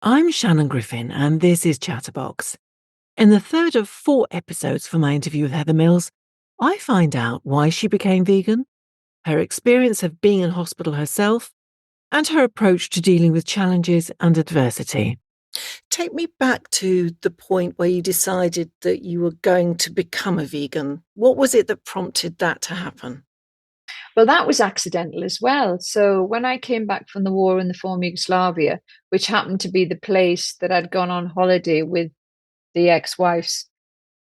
I'm Shannon Griffin, and this is Chatterbox. In the third of 4 episodes for my interview with Heather Mills, I find out why she became vegan, her experience of being in hospital herself, and her approach to dealing with challenges and adversity. Take me back to the point where you decided that you were going to become a vegan. What was it that prompted that to happen? Well, that was accidental as well. So when I came back from the war in the former Yugoslavia, which happened to be the place that I'd gone on holiday with the ex-wives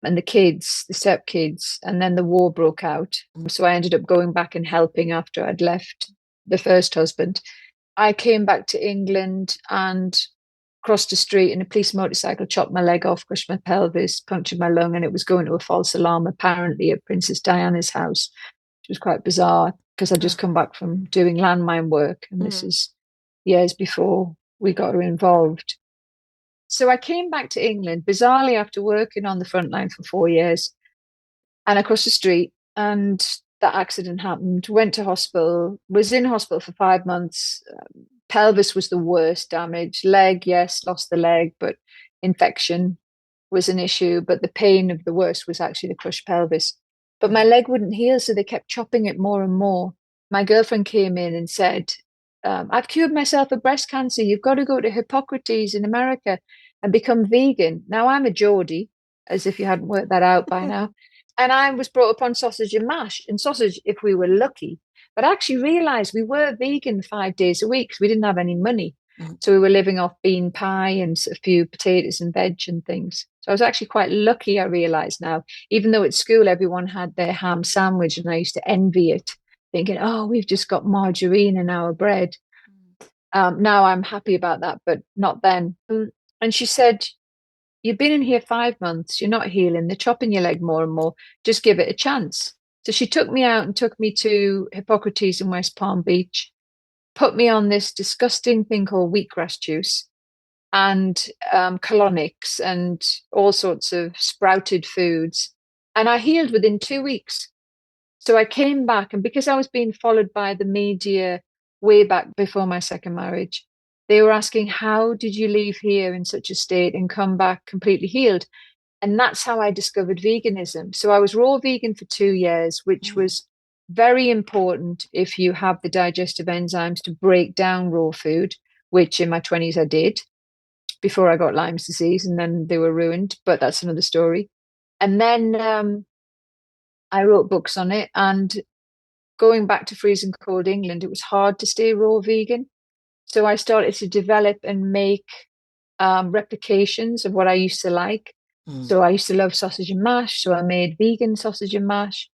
and the kids, the stepkids, and then the war broke out. So I ended up going back and helping after I'd left the first husband. I came back to England and crossed the street and a police motorcycle chopped my leg off, crushed my pelvis, punctured my lung, and it was going to a false alarm apparently at Princess Diana's house, which was quite bizarre because I'd just come back from doing landmine work, and this is years before we got her involved. So I came back to England bizarrely after working on the front line for 4 years, and I crossed the street, and that accident happened. Went to hospital, was in hospital for 5 months. Pelvis was the worst damage. Leg, yes, lost the leg, but infection was an issue. But the pain of the worst was actually the crushed pelvis. But my leg wouldn't heal, so they kept chopping it more and more. My girlfriend came in and said, I've cured myself of breast cancer. You've got to go to Hippocrates in America and become vegan. Now, I'm a Geordie, as if you hadn't worked that out by now. And I was brought up on sausage and mash, and sausage if we were lucky. But I actually realized we were vegan 5 days a week because we didn't have any money. So we were living off bean pie and a few potatoes and veg and things. So I was actually quite lucky, I realize now, even though at school everyone had their ham sandwich and I used to envy it, thinking, oh, we've just got margarine in our bread. Now I'm happy about that, but not then. And she said, you've been in here 5 months, you're not healing, they're chopping your leg more and more, just give it a chance. So she took me out and took me to Hippocrates in West Palm Beach, put me on this disgusting thing called wheatgrass juice and colonics and all sorts of sprouted foods. And I healed within 2 weeks. So I came back, and because I was being followed by the media way back before my second marriage, they were asking, how did you leave here in such a state and come back completely healed? And that's how I discovered veganism. So I was raw vegan for 2 years, which was very important if you have the digestive enzymes to break down raw food, which in my 20s I did before I got Lyme's disease, and then they were ruined, but that's another story. And then I wrote books on it, and going back to freezing cold England, it was hard to stay raw vegan. So I started to develop and make replications of what I used to like. So I used to love sausage and mash. So I made vegan sausage and mash.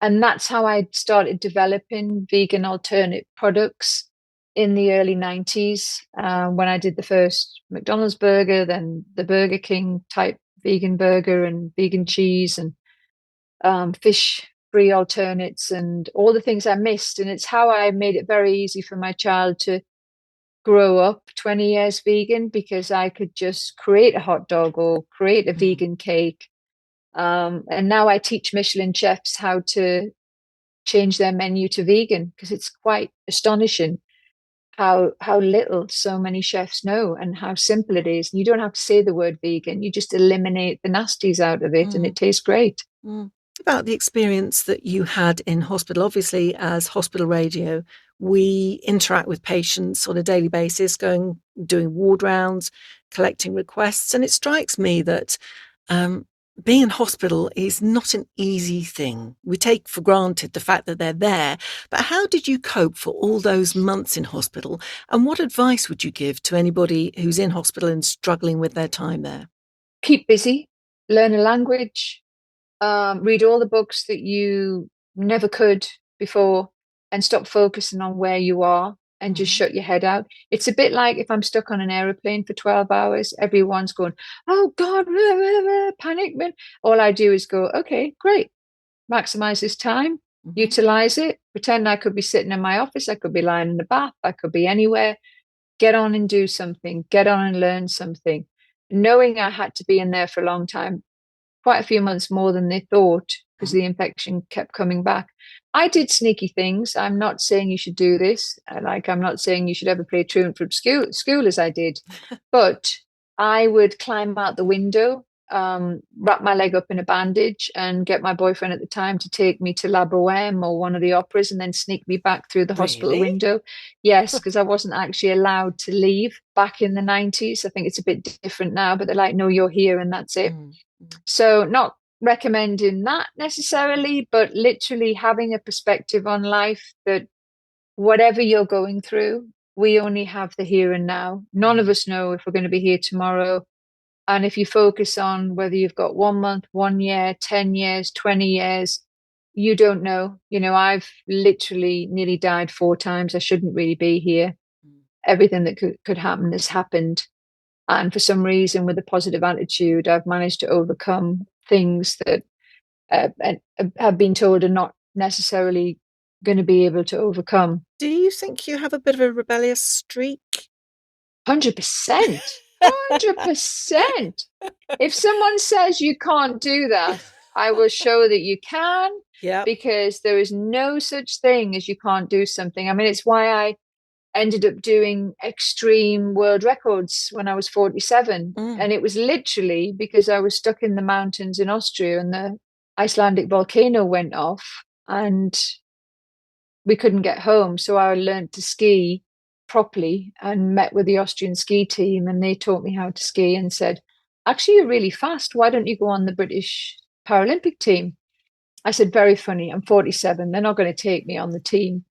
And that's how I started developing vegan alternate products in the early 90s when I did the first McDonald's burger, then the Burger King type vegan burger and vegan cheese and fish free alternates and all the things I missed. And it's how I made it very easy for my child to grow up 20 years vegan because I could just create a hot dog or create a vegan cake. And now I teach Michelin chefs how to change their menu to vegan because it's quite astonishing how little so many chefs know and how simple it is. You don't have to say the word vegan, you just eliminate the nasties out of it and it tastes great. About the experience that you had in hospital. Obviously, as hospital radio, we interact with patients on a daily basis, doing ward rounds, collecting requests. And it strikes me that being in hospital is not an easy thing. We take for granted the fact that they're there. But how did you cope for all those months in hospital? And what advice would you give to anybody who's in hospital and struggling with their time there? Keep busy, learn a language, read all the books that you never could before, and stop focusing on where you are and just shut your head out. It's a bit like if I'm stuck on an aeroplane for 12 hours, everyone's going, oh God, blah, blah, blah, panic. All I do is go, okay, great. Maximize this time, utilize it, pretend I could be sitting in my office, I could be lying in the bath, I could be anywhere. Get on and do something, get on and learn something. Knowing I had to be in there for a long time, quite a few months more than they thought, because the infection kept coming back. I did sneaky things. I'm not saying you should do this. I'm not saying you should ever play truant from school as I did, but I would climb out the window, wrap my leg up in a bandage, and get my boyfriend at the time to take me to La Boheme or one of the operas, and then sneak me back through the hospital Really? window. Yes, because I wasn't actually allowed to leave back in the 90s. I think it's a bit different now, but they're like, no, you're here and that's it. Mm, mm, So, not recommending that necessarily, but literally having a perspective on life that whatever you're going through, we only have the here and now. None of mm, us know if we're going to be here tomorrow. And if you focus on whether you've got 1 month, 1 year, 10 years, 20 years, you don't know. I've literally nearly died 4 times. I shouldn't really be here. mm. Everything that could happen has happened. And for some reason, with a positive attitude, I've managed to overcome things that and have been told are not necessarily going to be able to overcome. Do you think you have a bit of a rebellious streak? 100%. 100%. If someone says you can't do that, I will show that you can, Yep. because there is no such thing as you can't do something. I mean, it's why I ended up doing extreme world records when I was 47. Mm. And it was literally because I was stuck in the mountains in Austria and the Icelandic volcano went off and we couldn't get home. So I learned to ski properly and met with the Austrian ski team, and they taught me how to ski and said, actually, you're really fast. Why don't you go on the British Paralympic team? I said, very funny. I'm 47. They're not going to take me on the team.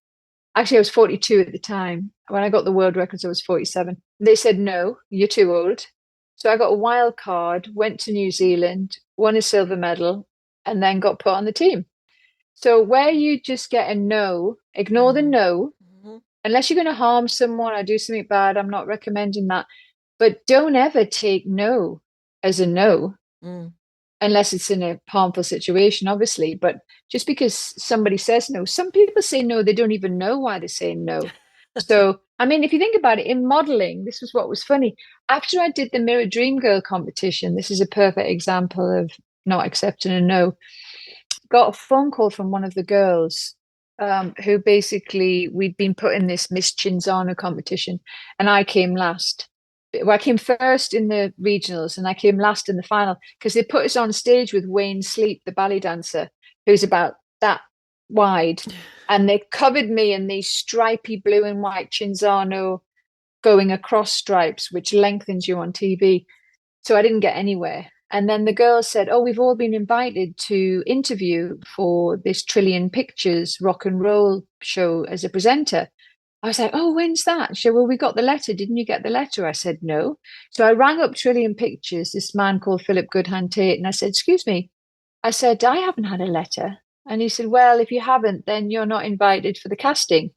Actually, I was 42 at the time. When I got the world records, I was 47. They said, no, you're too old. So I got a wild card, went to New Zealand, won a silver medal, and then got put on the team. So where you just get a no, ignore the Mm. no. Mhm. Unless you're going to harm someone or do something bad, I'm not recommending that. But don't ever take no as a no, Mm. unless it's in a harmful situation, obviously. But just because somebody says no, some people say no, they don't even know why they're saying no. So, I mean, if you think about it, in modeling, this was what was funny. After I did the Mirror Dream Girl competition, this is a perfect example of not accepting a no. Got a phone call from one of the girls, who basically we'd been put in this Miss Chinzano competition, and I came last. Well, I came first in the regionals and I came last in the final because they put us on stage with Wayne Sleep, the ballet dancer, who's about that wide. And they covered me in these stripy blue and white Chinzano going across stripes, which lengthens you on TV. So I didn't get anywhere. And then the girls said, oh, we've all been invited to interview for this Trillion Pictures rock and roll show as a presenter. I was like, oh, when's that? She said, well, we got the letter. Didn't you get the letter? I said, no. So I rang up Trillion Pictures, this man called Philip Goodhand Tate, and I said, excuse me. I said, I haven't had a letter. And he said, well, if you haven't, then you're not invited for the casting.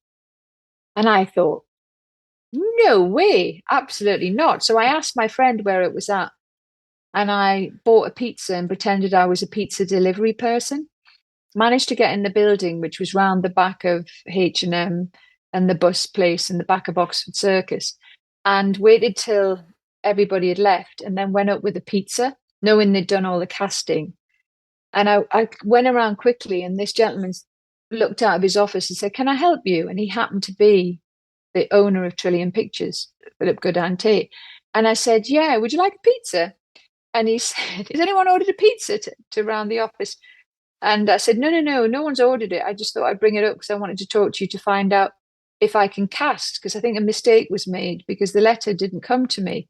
And I thought, no way, absolutely not. So I asked my friend where it was at, and I bought a pizza and pretended I was a pizza delivery person. Managed to get in the building, which was round the back of H&M and the bus place in the back of Oxford Circus, and waited till everybody had left and then went up with a pizza, knowing they'd done all the casting. And I went around quickly, and this gentleman looked out of his office and said, can I help you? And he happened to be the owner of Trillion Pictures, Philip Goodhand Tate. And I said, yeah, would you like a pizza? And he said, has anyone ordered a pizza to round the office? And I said, no, no, no, no one's ordered it. I just thought I'd bring it up because I wanted to talk to you to find out if I can cast, because I think a mistake was made because the letter didn't come to me.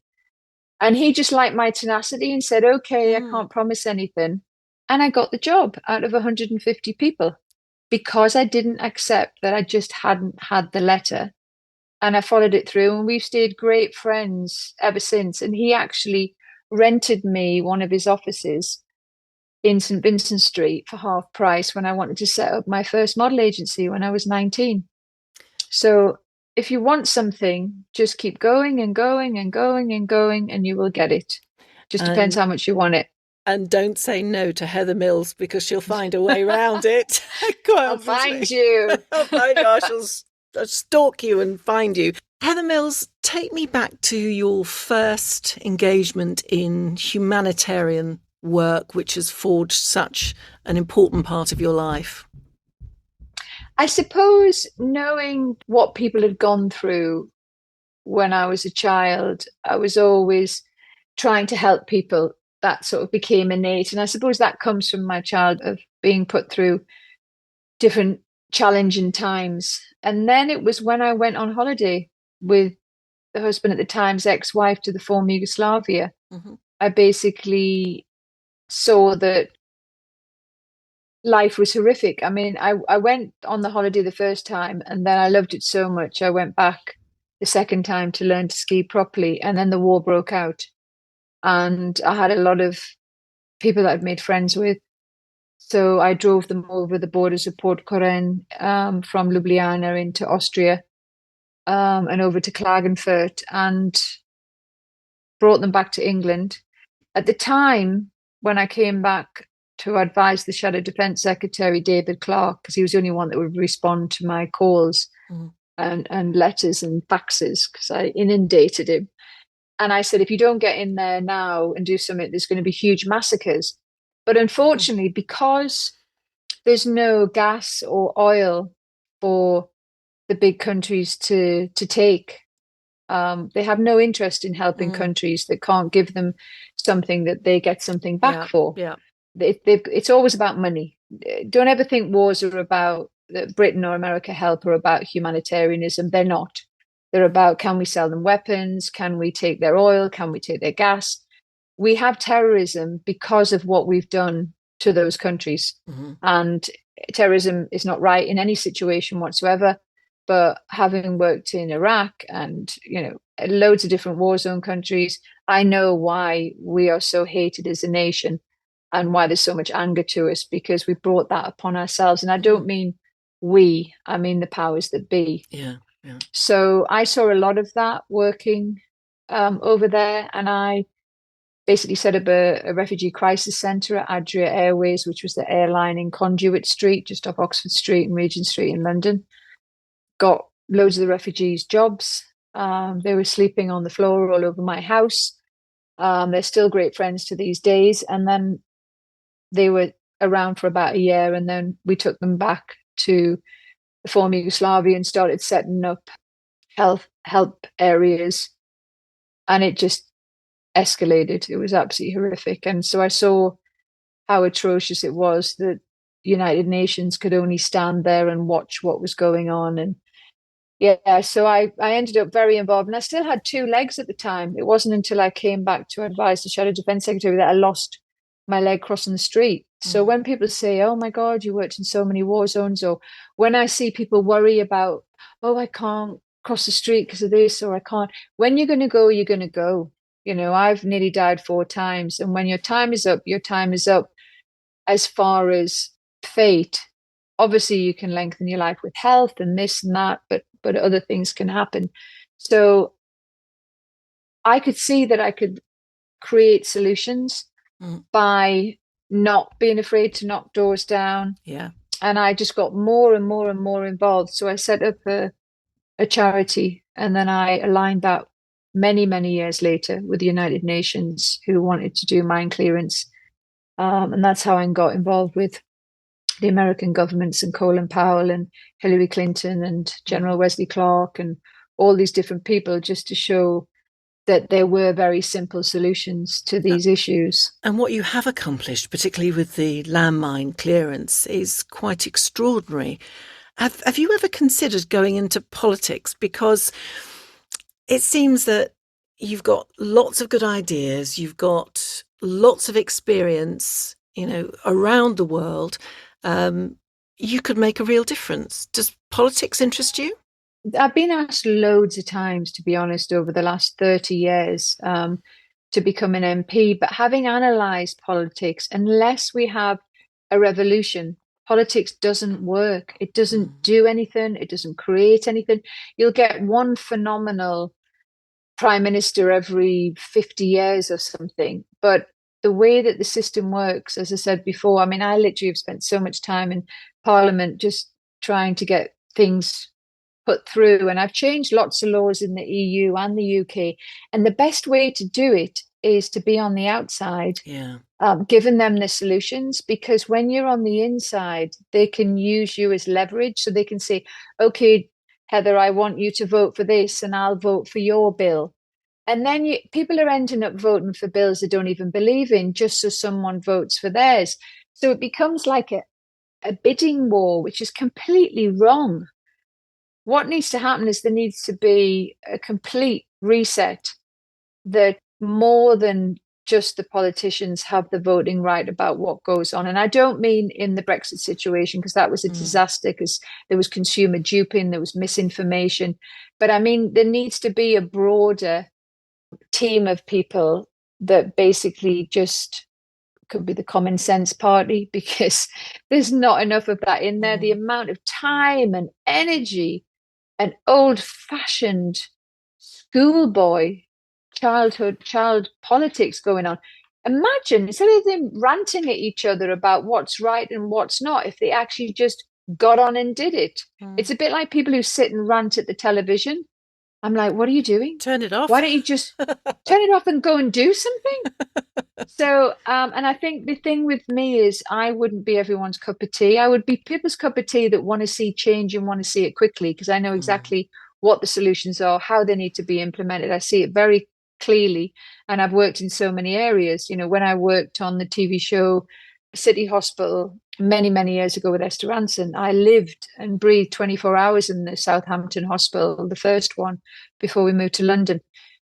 And he just liked my tenacity and said, okay, I Mm. can't promise anything. And I got the job out of 150 people because I didn't accept that I just hadn't had the letter. And I followed it through, and we've stayed great friends ever since. And he actually rented me one of his offices in St. Vincent Street for half price when I wanted to set up my first model agency when I was 19. So if you want something, just keep going and going and going and going, and you will get it. Just depends And how much you want it. and don't say no to Heather Mills because she'll find a way around it. Quite I'll find obviously. you. Oh my gosh, I'll stalk you and find you. Heather Mills, take me back to your first engagement in humanitarian work which has forged such an important part of your life? I suppose knowing what people had gone through when I was a child, I was always trying to help people. That sort of became innate. And I suppose that comes from my child of being put through different challenging times. And then it was when I went on holiday with the husband at the time's ex-wife to the former Yugoslavia. Mm-hmm. I basically saw that life was horrific. I mean, I went on the holiday the first time and then I loved it so much. I went back the second time to learn to ski properly. And then the war broke out. And I had a lot of people that I'd made friends with. So I drove them over the borders of Port Koren, from Ljubljana into Austria, and over to Klagenfurt, and brought them back to England. At the time, when I came back to advise the Shadow Defence Secretary, David Clark, because he was the only one that would respond to my calls Mm-hmm. and letters and faxes, because I inundated him. And I said, if you don't get in there now and do something, there's going to be huge massacres. But unfortunately, because there's no gas or oil for the big countries to take, they have no interest in helping Mm. countries that can't give them something that they get something back Yeah, for. yeah. It's always about money. Don't ever think wars are about that Britain or America help or about humanitarianism. They're not. They're about, can we sell them weapons? Can we take their oil? Can we take their gas? We have terrorism because of what we've done to those countries. Mm-hmm. And terrorism is not right in any situation whatsoever. But having worked in Iraq and, loads of different war zone countries, I know why we are so hated as a nation and why there's so much anger to us, because we brought that upon ourselves. And I don't mean we, I mean the powers that be. Yeah, yeah. So I saw a lot of that working over there, and I basically set up a refugee crisis centre at Adria Airways, which was the airline in Conduit Street, just off Oxford Street and Regent Street in London. Got loads of the refugees jobs. They were sleeping on the floor all over my house. They're still great friends to these days. And then they were around for about a year, and then we took them back to the former Yugoslavia and started setting up health help areas, and it just escalated. It was absolutely horrific. And so I saw how atrocious it was that United Nations could only stand there and watch what was going on. And yeah, so I ended up very involved, and I still had two legs at the time. It wasn't until I came back to advise the Shadow Defence Secretary that I lost my leg crossing the street. So Mm-hmm. when people say, "Oh my God, you worked in so many war zones," or when I see people worry about, "Oh, I can't cross the street because of this," or "I can't," when you're going to go, you're going to go. I've nearly died 4 times, and when your time is up, your time is up. As far as fate, obviously you can lengthen your life with health and this and that, but other things can happen. So I could see that I could create solutions Mm. by not being afraid to knock doors down. Yeah. And I just got more and more and more involved. So I set up a charity, and then I aligned that many, many years later with the United Nations, who wanted to do mine clearance. And that's how I got involved with the American governments and Colin Powell and Hillary Clinton and Mm. General Wesley Clark and all these different people, just to show that there were very simple solutions to Uh, these issues. And what you have accomplished, particularly with the landmine clearance, is quite extraordinary. Have you ever considered going into politics? Because it seems that you've got lots of good ideas, you've got lots of experience, around the world. Um, you could make a real difference. Does politics interest you? I've been asked loads of times, to be honest, over the last 30 years, to become an MP. But having analysed politics, unless we have a revolution, politics doesn't work. It doesn't Mm. do anything. It doesn't create anything. You'll get one phenomenal prime minister every 50 years or something. But the way that the system works, as I said before, I mean, I literally have spent so much time in Parliament just trying to get things put through. And I've changed lots of laws in the EU and the UK. And the best way to do it is to be on the outside, Yeah. giving them the solutions, because when you're on the inside, they can use you as leverage. So they can say, okay, Heather, I want you to vote for this and I'll vote for your bill. And then people are ending up voting for bills they don't even believe in just so someone votes for theirs. So it becomes like a bidding war, which is completely wrong. What needs to happen is there needs to be a complete reset, that more than just the politicians have the voting right about what goes on. And I don't mean in the Brexit situation, because that was a Mm. disaster, because there was consumer duping, there was misinformation. But I mean, there needs to be a broader team of people that basically just could be the common sense party, because there's not enough of that in there. The Mm. amount of time and energy and old fashioned schoolboy child politics going on. Imagine, instead of them ranting at each other about what's right and what's not, if they actually just got on and did it. Mm. It's a bit like people who sit and rant at the television. I'm like, what are you doing? Turn it Why off. don't you just turn it off and go and do something? So, and I think the thing with me is I wouldn't be everyone's cup of tea. I would be people's cup of tea that want to see change and want to see it quickly, because I know Mm. exactly what the solutions are, how they need to be implemented. I see it very clearly, and I've worked in so many areas. You know, when I worked on the TV show City Hospital many, many years ago with Esther Ranson, I lived and breathed 24 hours in the Southampton hospital, the first one, before we moved to London.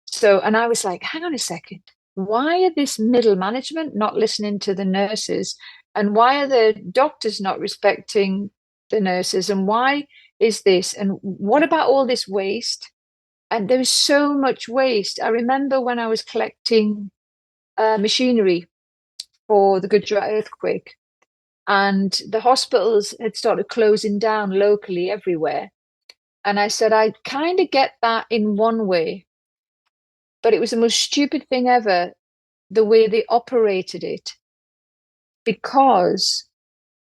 So, and I was like, hang on a second, why are this middle management not listening to the nurses? And why are the doctors not respecting the nurses? And why is this? And what about all this waste? And there was so much waste. I remember when I was collecting machinery for the Gujarat earthquake, and the hospitals had started closing down locally everywhere. And I said, I kind of get that in one way, but it was the most stupid thing ever, the way they operated it, because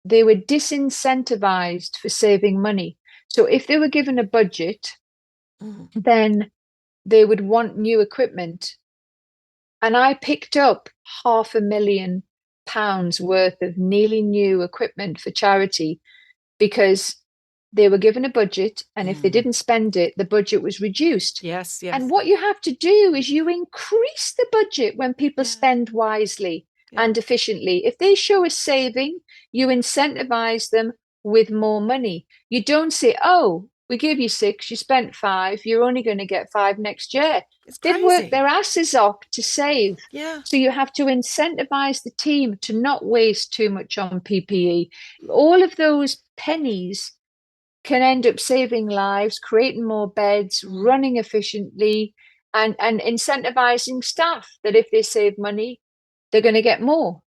they were disincentivized for saving money. So if they were given a budget, Mm. then they would want new equipment. And I picked up £500,000 worth of nearly new equipment for charity, because they were given a budget, and if they Mm. didn't spend it, the budget was reduced. Yes, And yes. what you have to do is you increase the budget when people Yeah, spend wisely yeah. and efficiently. If they show a saving, you incentivize them with more money. You don't say, oh, we gave you six, you spent five, you're only going to get five next year. It's They've worked crazy. their asses off to save. Yeah. So you have to incentivize the team to not waste too much on PPE. All of those pennies can end up saving lives, creating more beds, Mm. running efficiently, and incentivizing staff that if they save money, they're going to get more.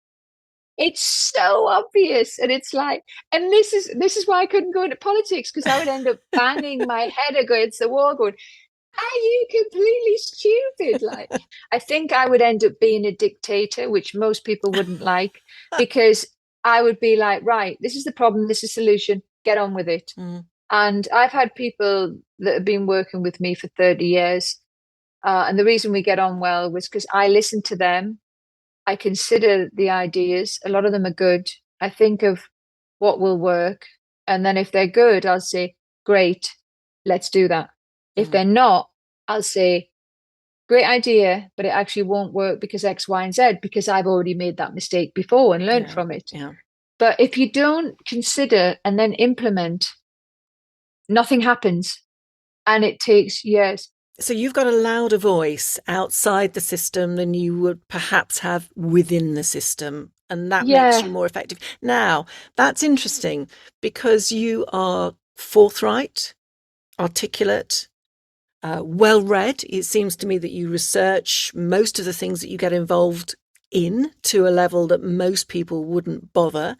It's so obvious, and it's like, and this is why I couldn't go into politics, because I would end up banging my head against the wall, going, "Are you completely stupid?" Like, I think I would end up being a dictator, which most people wouldn't like, because I would be like, right, this is the problem, this is the solution, get on with it. Mm. And I've had people that have been working with me for 30 years. And the reason we get on well was because I listen to them. I consider the ideas. A lot of them are good. I think of what will work. And then if they're good, I'll say, great, let's do that. If Mm. they're not, I'll say, great idea, but it actually won't work because X, Y, and Z, because I've already made that mistake before and learned Yeah, from it. yeah. But if you don't consider and then implement, nothing happens, and it takes years. So you've got a louder voice outside the system than you would perhaps have within the system, and that makes you Yeah, more effective. Now, that's interesting because you are forthright, articulate, well read. It seems to me that you research most of the things that you get involved in to a level that most people wouldn't bother.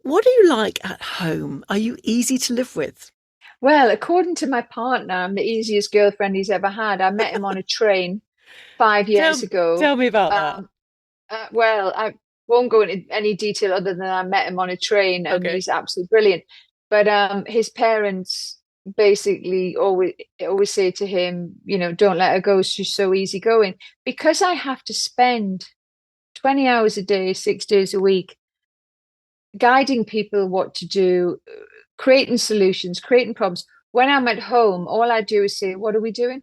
What are you like at home? Are you easy to live with? well, according to my partner, I'm the easiest girlfriend he's ever had. I met him on a train 5 years ago. Tell me about that. Um, well, I won't go into any detail other than I met him on a train, and Okay. he's absolutely brilliant. But his parents basically always say to him, don't let her go. She's so easygoing. Because I have to spend 20 hours a day, 6 days a week, guiding people what to do, creating solutions, creating problems. When I'm at home, all I do is say, "What are we doing?"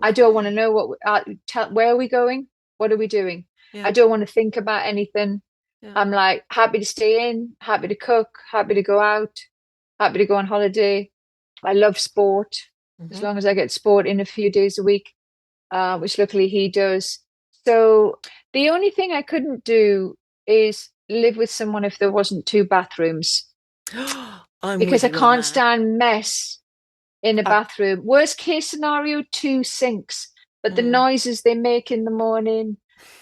I don't want to Right. know where are we going? What are we doing? I Yeah. don't want to think about anything. Yeah. I'm like happy to stay in, happy to cook, happy to go out, happy to go on holiday. I love sport as Hmm. long as I get sport in a few days a week, which luckily he does. So the only thing I couldn't do is live with someone if there wasn't two bathrooms I'm because with I you on can't that. stand mess in a I, bathroom. Worst case scenario, two sinks, but the mm. noises they make in the morning,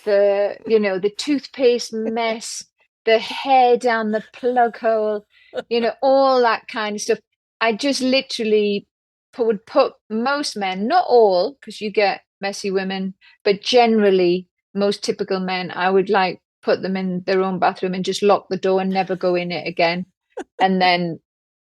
the toothpaste mess, the hair down the plug hole, all that kind of stuff. I just literally would put most men, not all, because you get messy women, but generally most typical men, I would like put them in their own bathroom and just lock the door and never go in it again. And then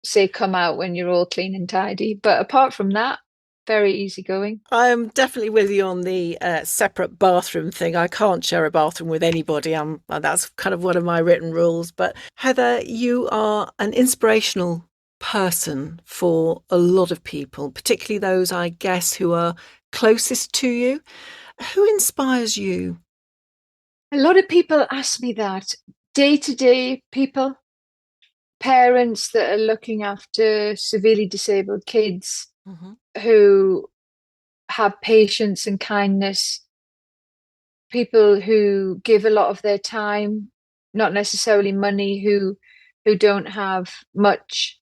say come out when you're all clean and tidy. But apart from that, very easygoing. I'm definitely with you on the separate bathroom thing. I can't share a bathroom with anybody. That's kind of one of my written rules. But Heather, you are an inspirational person for a lot of people, particularly those, I guess, who are closest to you. Who inspires you? A lot of people ask me that. Day to day people, parents that are looking after severely disabled kids Hmm. who have patience and kindness, people who give a lot of their time, not necessarily money, who don't have much.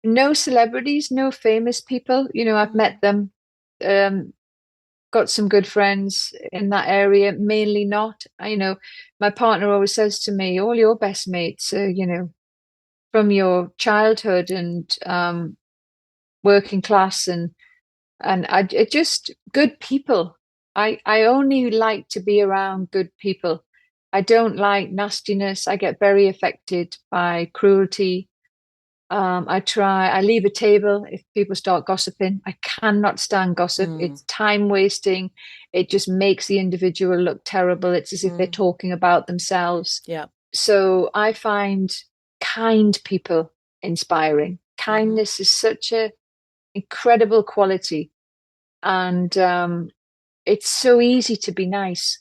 No celebrities, no famous people. I've met Mm. them. Um, got some good friends in that area, mainly not. My partner always says to me, all your best mates are, from your childhood and working class and it just good people. I only like to be around good people. I don't like nastiness. I get very affected by cruelty. I leave a table if people start gossiping. I cannot stand gossip. Mm. It's time wasting. It just makes the individual look terrible. It's as if they're Mm. talking about themselves. Yeah. So I find kind people inspiring. Hmm. Kindness is such a incredible quality, and it's so easy to be nice,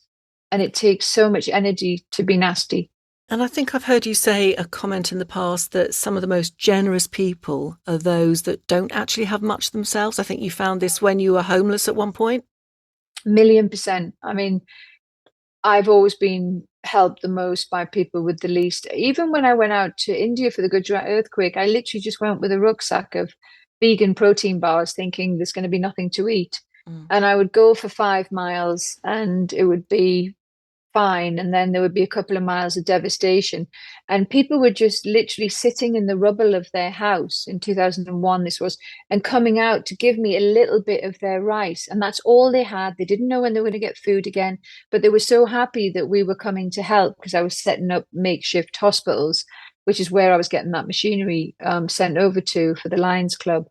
and it takes so much energy to be nasty. And I think I've heard you say a comment in the past that some of the most generous people are those that don't actually have much themselves. I think you found this when you were homeless at one point. 1,000,000%. I mean, I've always been helped the most by people with the least. Even when I went out to India for the Gujarat earthquake, I literally just went with a rucksack of vegan protein bars, thinking there's going to be nothing to eat. Mm. And I would go for 5 miles and it would be fine. And then there would be a couple of miles of devastation. And people were just literally sitting in the rubble of their house in 2001, this was, and coming out to give me a little bit of their rice. And that's all they had. They didn't know when they were going to get food again, but they were so happy that we were coming to help because I was setting up makeshift hospitals, which is where I was getting that machinery sent over to for the Lions Club,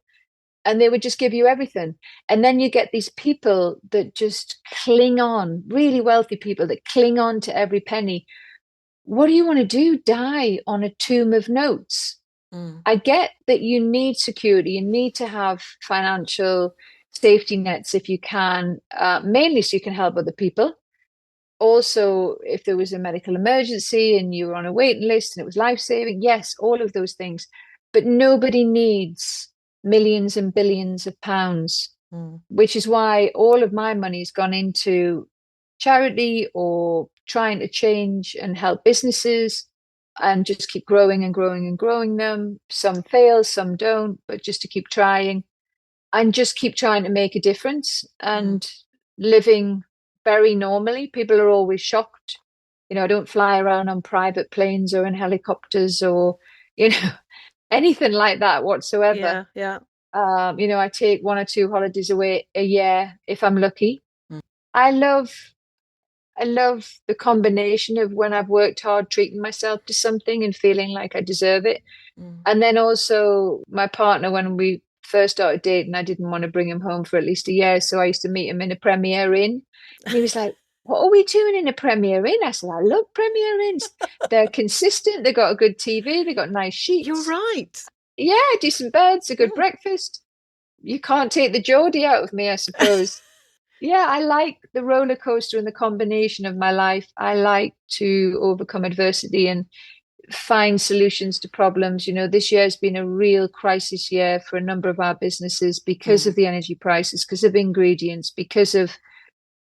and they would just give you everything. And then you get these people that just cling on, really wealthy people that cling on to every penny. What do you want to do? Die on a tomb of notes? Mm. I get that you need security, you need to have financial safety nets if you can, mainly so you can help other people. Also, if there was a medical emergency and you were on a waiting list and it was life saving, yes, all of those things. But nobody needs millions and billions of pounds, Mm. which is why all of my money has gone into charity or trying to change and help businesses and just keep growing and growing and growing them. Some fail, some don't, but just to keep trying and just keep trying to make a difference Mm. and living very normally. People are always shocked. I don't fly around on private planes or in helicopters or, you know, anything like that whatsoever. Yeah, yeah. I take 1 or 2 holidays away a year if I'm lucky. Mm. I love I love the combination of when I've worked hard, treating myself to something and feeling like I deserve it. Mm. And then also my partner, when we first started dating, I didn't want to bring him home for at least a year. So I used to meet him in a Premier Inn. And he was like, what are we doing in a Premier Inn? I said, I love Premier Inns. They're consistent. They got a good TV. They got nice You're sheets. right. Yeah, decent beds, a good Mm. breakfast. You can't take the Geordie out of me, I suppose. Yeah, I like the roller coaster and the combination of my life. I like to overcome adversity and find solutions to problems. This year has been a real crisis year for a number of our businesses because of Mm. the energy prices, because of ingredients, because of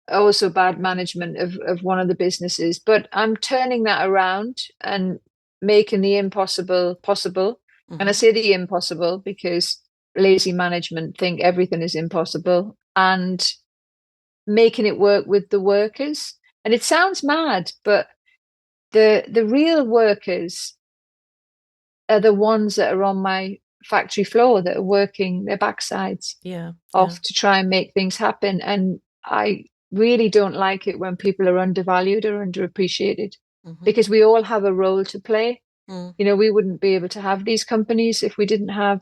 also bad management of one of the businesses. But I'm turning that around and making the impossible possible. And I Mhm. say the impossible because lazy management think everything is impossible, and making it work with the workers. And it sounds mad, but the real workers are the ones that are on my factory floor that are working their backsides Yeah, yeah. off to try and make things happen. And I really don't like it when people are undervalued or underappreciated, Mhm. because we all have a role to play. Mm. We wouldn't be able to have these companies if we didn't have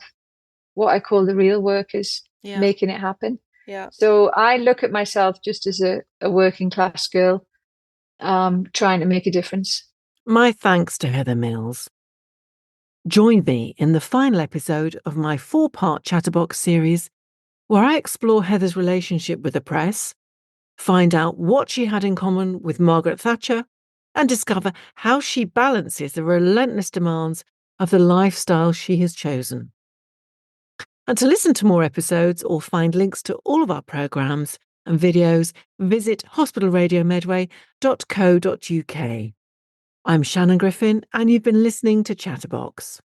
what I call the real workers Yeah, making it happen. yeah. So I look at myself just as a working class girl, trying to make a difference. My thanks to Heather Mills. Join me in the final episode of my 4-part Chatterbox series, where I explore Heather's relationship with the press, find out what she had in common with Margaret Thatcher, and discover how she balances the relentless demands of the lifestyle she has chosen. And to listen to more episodes or find links to all of our programmes and videos, visit hospitalradiomedway.co.uk. I'm Shannon Griffin, and you've been listening to Chatterbox.